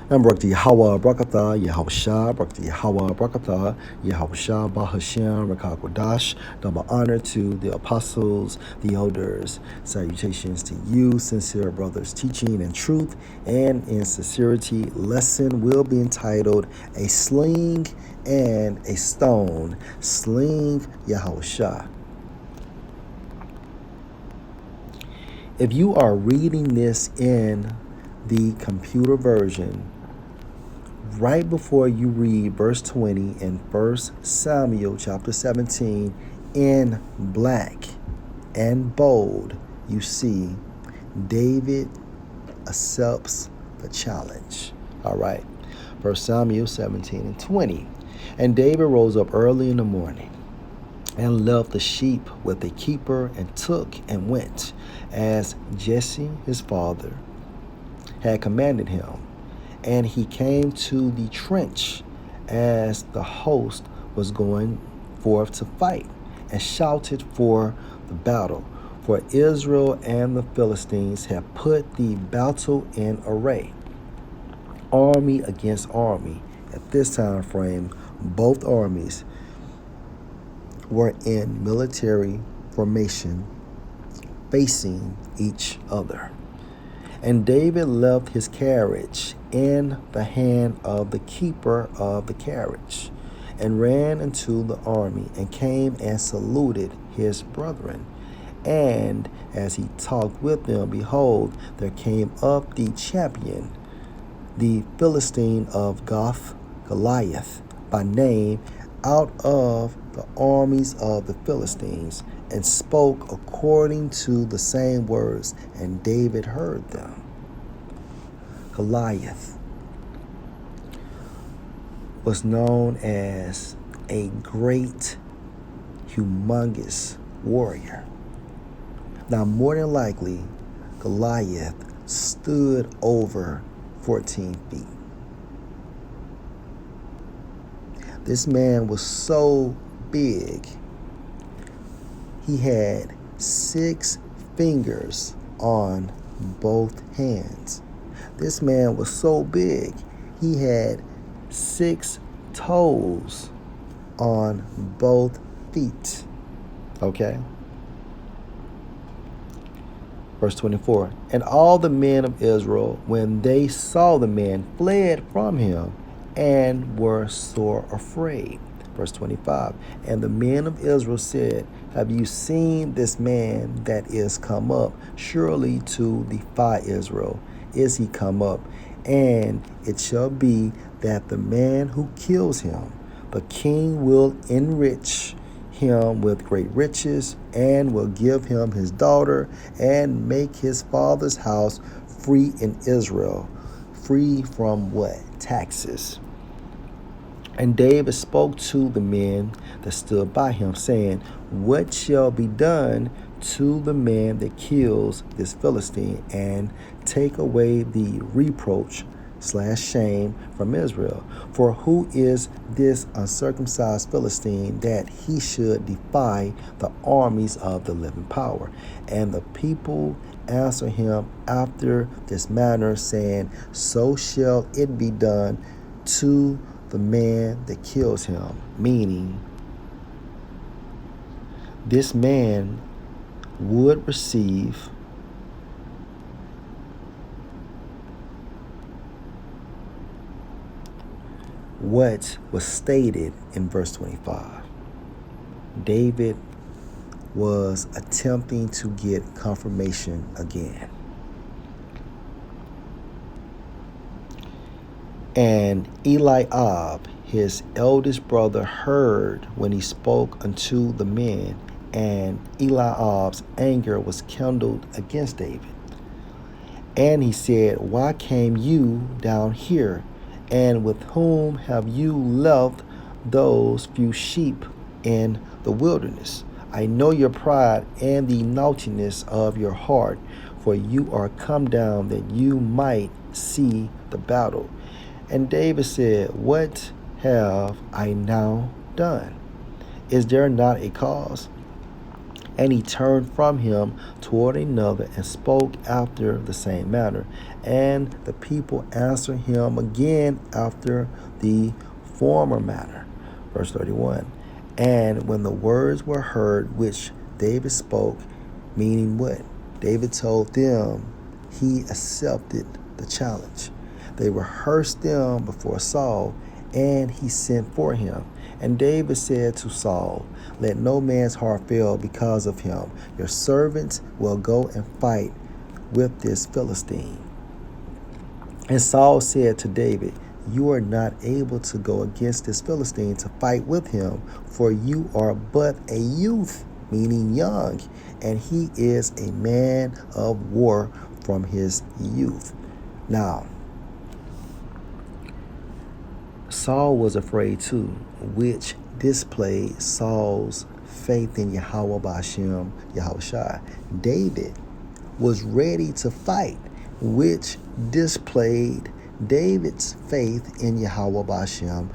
And Barak Yahweh Brakatha, Yahawashi, Barak Yahweh Brakatha, Yahawashi Bahashem, Rakakwadash. Double honor to the apostles, the elders. Salutations to you, sincere brothers, teaching in truth and in sincerity. Lesson will be entitled A Sling and a Stone. Sling Yahawashi. If you are reading this in the computer version, right before you read verse 20 in 1 Samuel chapter 17 in black and bold, you see David accepts the challenge. All right. 1 Samuel 17 and 20. And David rose up early in the morning and left the sheep with the keeper and took and went as Jesse his father had commanded him. And he came to the trench as the host was going forth to fight, and shouted for the battle. For Israel and the Philistines had put the battle in array, army against army. At this time frame, both armies were in military formation, facing each other. And David left his carriage in the hand of the keeper of the carriage, and ran into the army, and came and saluted his brethren. And as he talked with them, behold, there came up the champion, the Philistine of Goliath by name, out of the armies of the Philistines, and spoke according to the same words, and David heard them. Goliath was known as a great, humongous warrior. Now, more than likely, Goliath stood over 14 feet. This man was so big, he had 6 fingers on both hands. This man was so big, he had 6 toes on both feet. Okay? Verse 24. And all the men of Israel, when they saw the man, fled from him and were sore afraid. Verse 25. And the men of Israel said, have you seen this man that is come up? Surely to defy Israel is he come up. And it shall be that the man who kills him, the king will enrich him with great riches, and will give him his daughter, and make his father's house free in Israel, free from what? Taxes. And David spoke to the men that stood by him, saying, what shall be done to the man that kills this Philistine, and take away the reproach / shame from Israel? For who is this uncircumcised Philistine that he should defy the armies of the living power? And the people answer him after this manner, saying, so shall it be done to the man that kills him. Meaning, this man would receive what was stated in verse 25. David was attempting to get confirmation again. And Eliab, his eldest brother, heard when he spoke unto the men, and Eliab's anger was kindled against David. And he said, why came you down here? And with whom have you left those few sheep in the wilderness? I know your pride and the naughtiness of your heart, for you are come down that you might see the battle. And David said, what have I now done? Is there not a cause? And he turned from him toward another and spoke after the same manner. And the people answered him again after the former manner. Verse 31. And when the words were heard which David spoke, meaning what? David told them he accepted the challenge. They rehearsed them before Saul, and he sent for him. And David said to Saul, let no man's heart fail because of him. Your servants will go and fight with this Philistine. And Saul said to David, you are not able to go against this Philistine to fight with him, for you are but a youth, meaning young, and he is a man of war from his youth. Now, Saul was afraid too, which displayed Saul's faith in Yahawashi. David was ready to fight, which displayed David's faith in Yahawashi.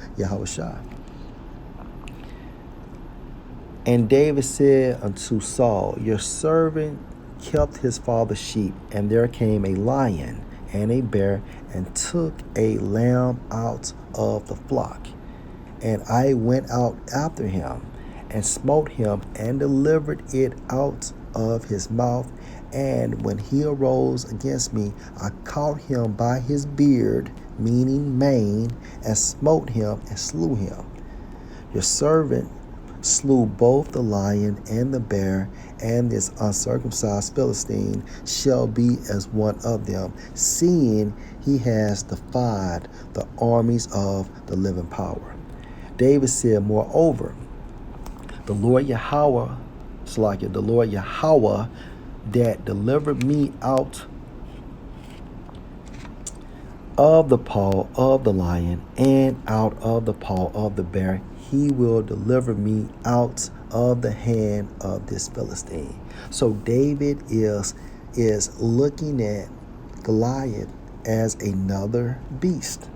And David said unto Saul, your servant kept his father's sheep, and there came a lion and a bear and took a lamb out of the flock. And I went out after him and smote him and delivered it out of his mouth. And when he arose against me, I caught him by his beard, meaning mane, and smote him and slew him. Your servant slew both the lion and the bear, and this uncircumcised Philistine shall be as one of them, seeing he has defied the armies of the living power. David said, moreover, the Lord Yahweh that delivered me out of the paw of the lion and out of the paw of the bear, he will deliver me out of the hand of this Philistine. So David is looking at Goliath as another beast.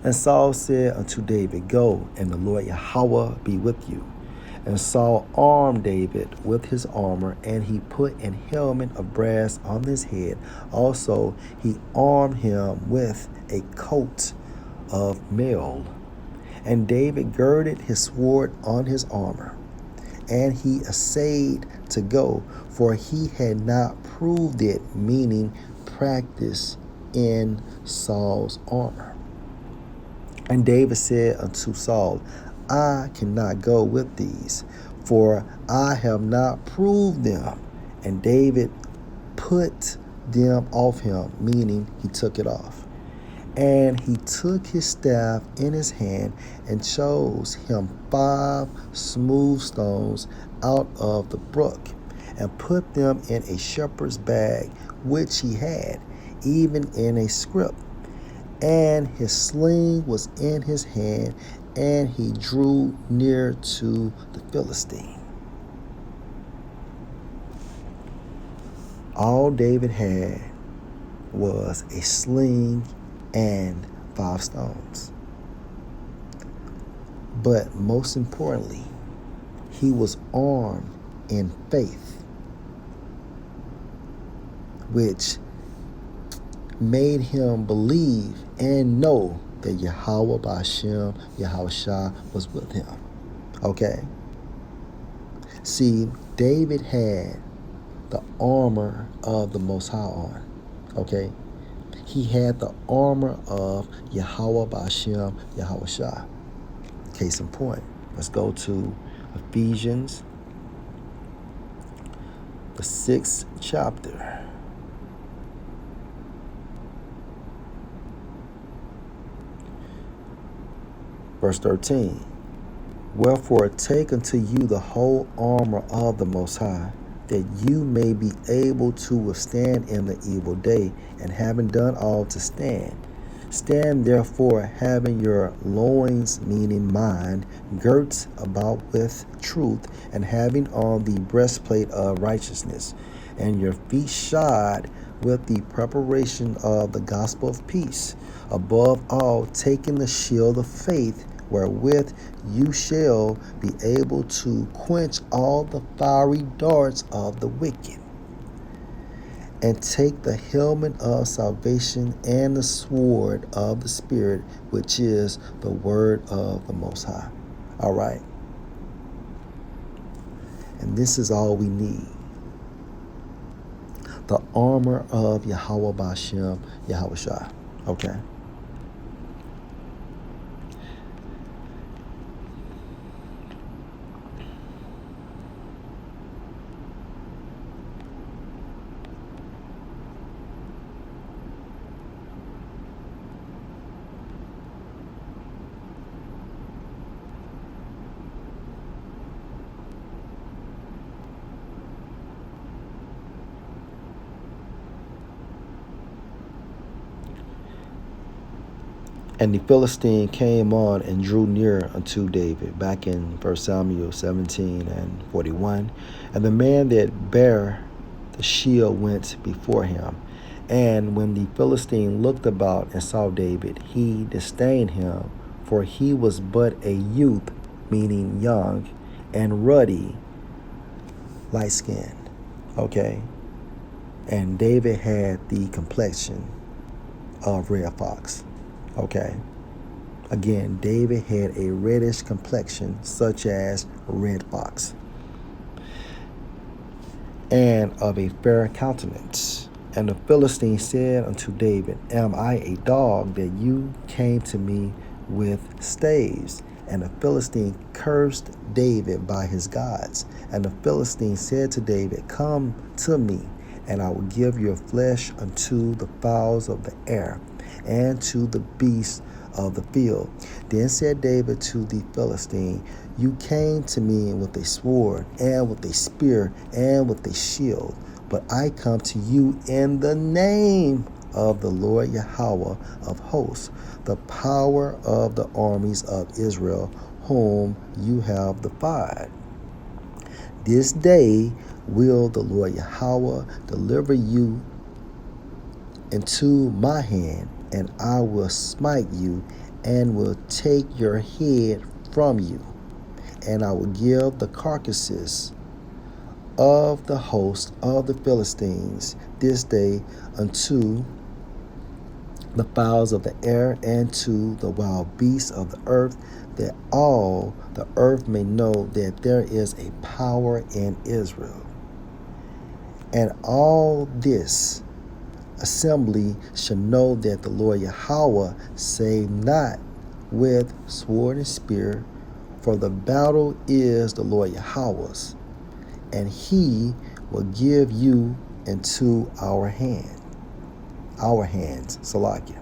And Saul said unto David, go, and the Lord Yahweh be with you. And Saul armed David with his armor, and he put an helmet of brass on his head. Also he armed him with a coat of mail. And David girded his sword on his armor, and he essayed to go, for he had not proved it, meaning practice in Saul's armor. And David said unto Saul, I cannot go with these, for I have not proved them. And David put them off him, meaning he took it off. And he took his staff in his hand and chose him 5 smooth stones out of the brook, and put them in a shepherd's bag which he had, even in a scrip. And his sling was in his hand, and he drew near to the Philistine. All David had was a sling and 5 stones. But most importantly, he was armed in faith, which made him believe and know that Yahawashi was with him. Okay? See, David had the armor of the Most High on. Okay? He had the armor of Yahawashi. Case in point. Let's go to Ephesians, the 6th chapter. Verse 13. Wherefore take unto you the whole armor of the Most High, that you may be able to withstand in the evil day, and having done all to stand. Stand therefore, having your loins, meaning mind, girt about with truth, and having on the breastplate of righteousness, and your feet shod with the preparation of the gospel of peace. Above all, taking the shield of faith, wherewith you shall be able to quench all the fiery darts of the wicked, and take the helmet of salvation and the sword of the Spirit, which is the word of the Most High. All right. And this is all we need. The armor of Yahawashi, Yahawashi. Okay. And the Philistine came on and drew near unto David, back in 1 Samuel 17 and 41. And the man that bare the shield went before him. And when the Philistine looked about and saw David, he disdained him, for he was but a youth, meaning young, and ruddy, light-skinned. Okay? And David had the complexion of red fox. Okay. Again, David had a reddish complexion, such as red fox, and of a fair countenance. And the Philistine said unto David, Am I a dog that you came to me with staves? And the Philistine cursed David by his gods. And the Philistine said to David, Come to me, and I will give your flesh unto the fowls of the air, and to the beasts of the field. Then said David to the Philistine, You came to me with a sword, and with a spear, and with a shield, but I come to you in the name of the Lord Yahweh of hosts, the power of the armies of Israel, whom you have defied. This day will the Lord Yahweh deliver you into my hand, and I will smite you, and will take your head from you, and I will give the carcasses of the host of the Philistines this day unto the fowls of the air, and to the wild beasts of the earth, that all the earth may know that there is a power in Israel. And all this assembly shall know that the Lord Yahweh saved not with sword and spear, for the battle is the Lord Yahweh's, and he will give you into our hands, Salakia.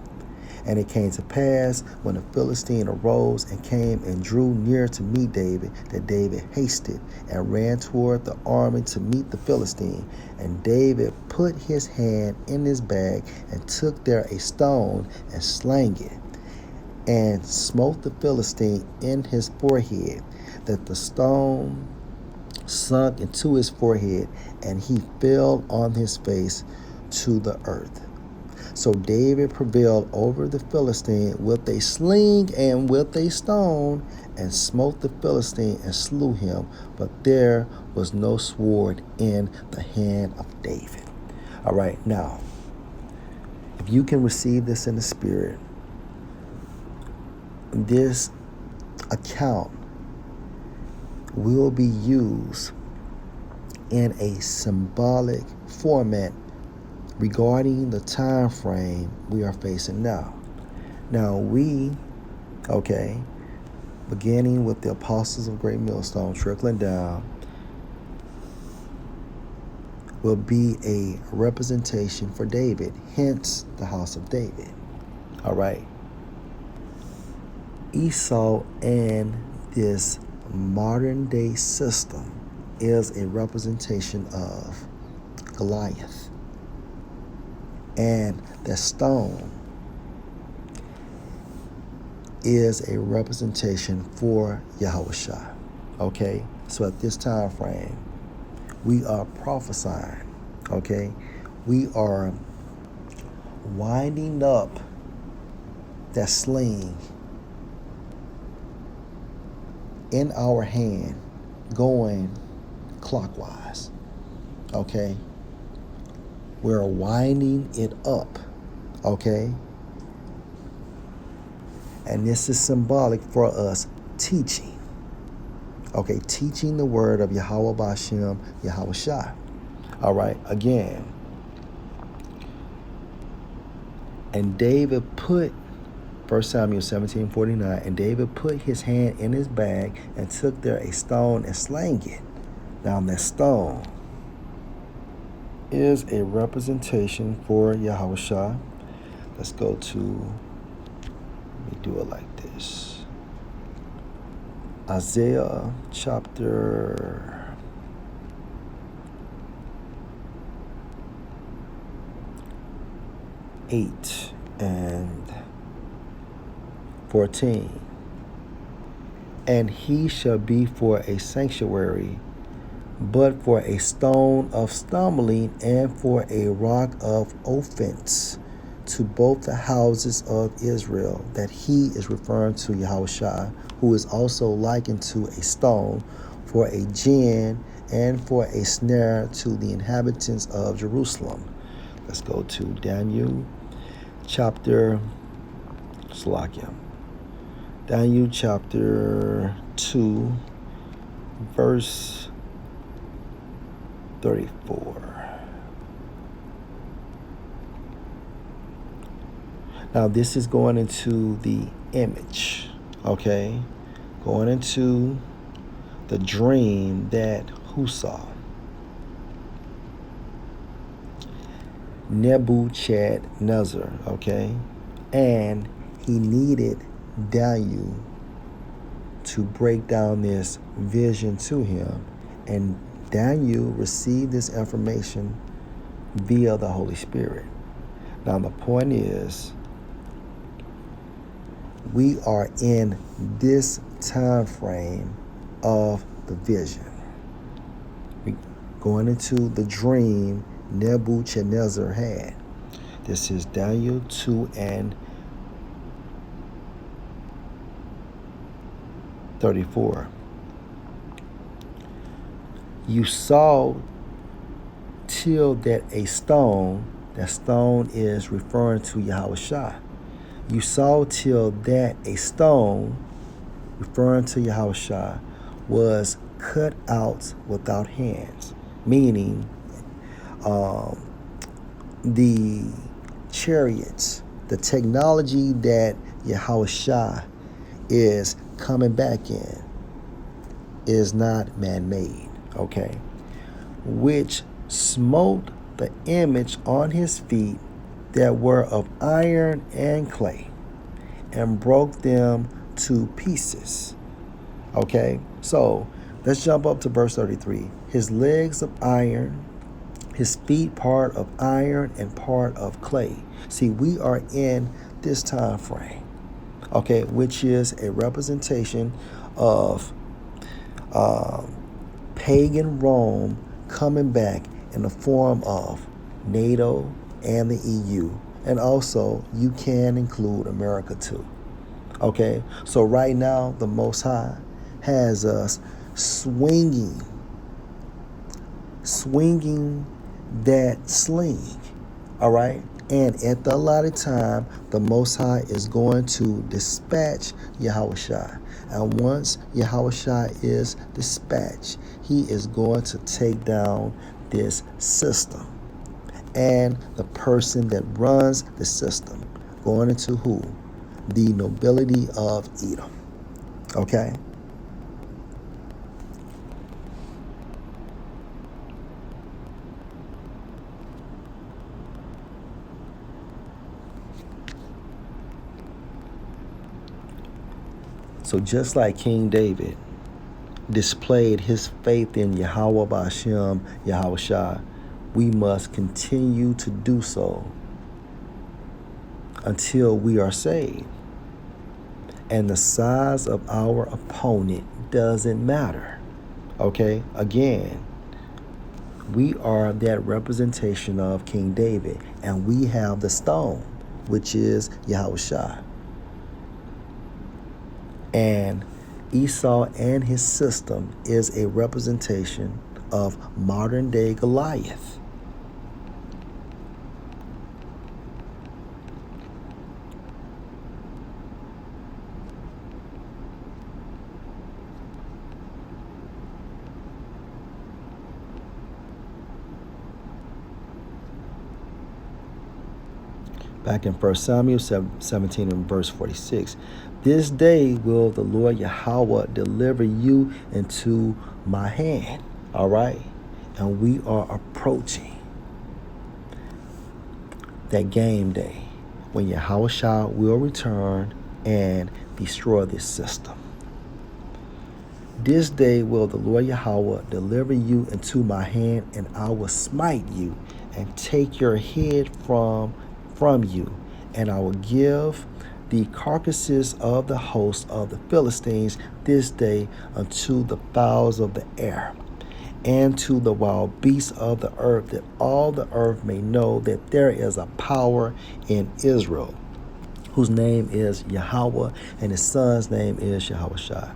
And it came to pass, when the Philistine arose and came and drew near to meet David, that David hasted and ran toward the army to meet the Philistine. And David put his hand in his bag, and took there a stone, and slang it, and smote the Philistine in his forehead, that the stone sunk into his forehead, and he fell on his face to the earth. So David prevailed over the Philistine with a sling and with a stone, and smote the Philistine and slew him, but there was no sword in the hand of David. All right, now, if you can receive this in the spirit, this account will be used in a symbolic format regarding the time frame we are facing now. Now beginning with the apostles of Great Millstone, trickling down, will be a representation for David, hence the house of David. All right. Esau and this modern day system is a representation of Goliath. And the stone is a representation for Yahawashi. Okay? So at this time frame, we are prophesying. Okay? We are winding up that sling in our hand going clockwise. Okay? We're winding it up. Okay? And this is symbolic for us teaching. Okay, teaching the word of Yahweh Bashem, Yahawashi. All right, again. And David put, 1 Samuel 17:49, and David put his hand in his bag and took there a stone and slang it. Now that stone is a representation for Yahawashi. Let's go to, let me do it like this. Isaiah chapter 8 and 14. And he shall be for a sanctuary, but for a stone of stumbling and for a rock of offense to both the houses of Israel. That he is referring to Yahawashi, who is also likened to a stone for a gin and for a snare to the inhabitants of Jerusalem. Let's go to Daniel chapter 2, verse 34. Now this is going into the image, okay? Going into the dream that who saw? Nebuchadnezzar, okay? And he needed Daniel to break down this vision to him. And Daniel received this information via the Holy Spirit. Now the point is, we are in this time frame of the vision. We going into the dream Nebuchadnezzar had. This is Daniel 2 and 34. You saw till that a stone, that stone is referring to Yahawashi. You saw till that a stone, referring to Yahawashi, was cut out without hands, meaning the chariots, the technology that Yahawashi is coming back in is not man-made, okay? Which smote the image on his feet that were of iron and clay, and broke them to pieces. Okay, so let's jump up to verse 33. His legs of iron, his feet part of iron and part of clay. See, we are in this time frame, okay, which is a representation of pagan Rome coming back in the form of NATO and the EU, and also you can include America too. Okay, so right now the Most High has us swinging that sling, all right? And at the allotted time, the Most High is going to dispatch Yahawashi. And once Yahawashi is dispatched, he is going to take down this system and the person that runs the system, going into who? The nobility of Edom. Okay? So just like King David displayed his faith in Yahweh Bashem, Yahawashi, we must continue to do so until we are saved. And the size of our opponent doesn't matter. Okay? Again, we are that representation of King David, and we have the stone, which is Yahawashi. And Esau and his system is a representation of modern day Goliath. Back in 1 Samuel 17 and verse 46. This day will the Lord Yahweh deliver you into my hand. All right? And we are approaching that game day when Yahawashi will return and destroy this system. This day will the Lord Yahweh deliver you into my hand, and I will smite you and take your head from you, and I will give the carcasses of the host of the Philistines this day unto the fowls of the air and to the wild beasts of the earth, that all the earth may know that there is a power in Israel, whose name is Yahweh, and his son's name is Yahawashi.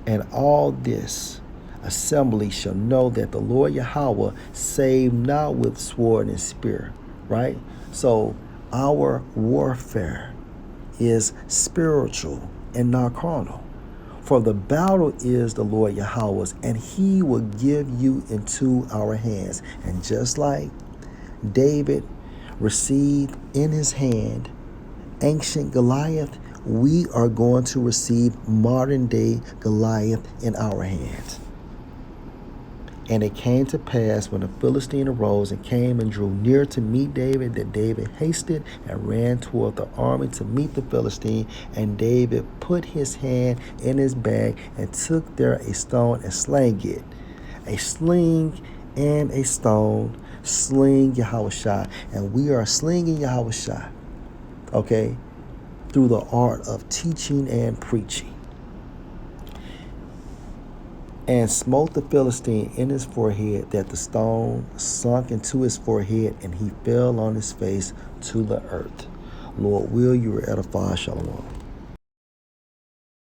And all this assembly shall know that the Lord Yahweh saved not with sword and spear, right? So our warfare is spiritual and not carnal. For the battle is the Lord Yahweh's, and he will give you into our hands. And just like David received in his hand ancient Goliath, we are going to receive modern day Goliath in our hands. And it came to pass when the Philistine arose and came and drew near to meet David, that David hasted and ran toward the army to meet the Philistine. And David put his hand in his bag and took there a stone and slang it. A sling and a stone, sling Yahawashi. And we are slinging Yahawashi, okay, through the art of teaching and preaching. And smote the Philistine in his forehead, that the stone sunk into his forehead, and he fell on his face to the earth. Lord, will you edify? Shalom.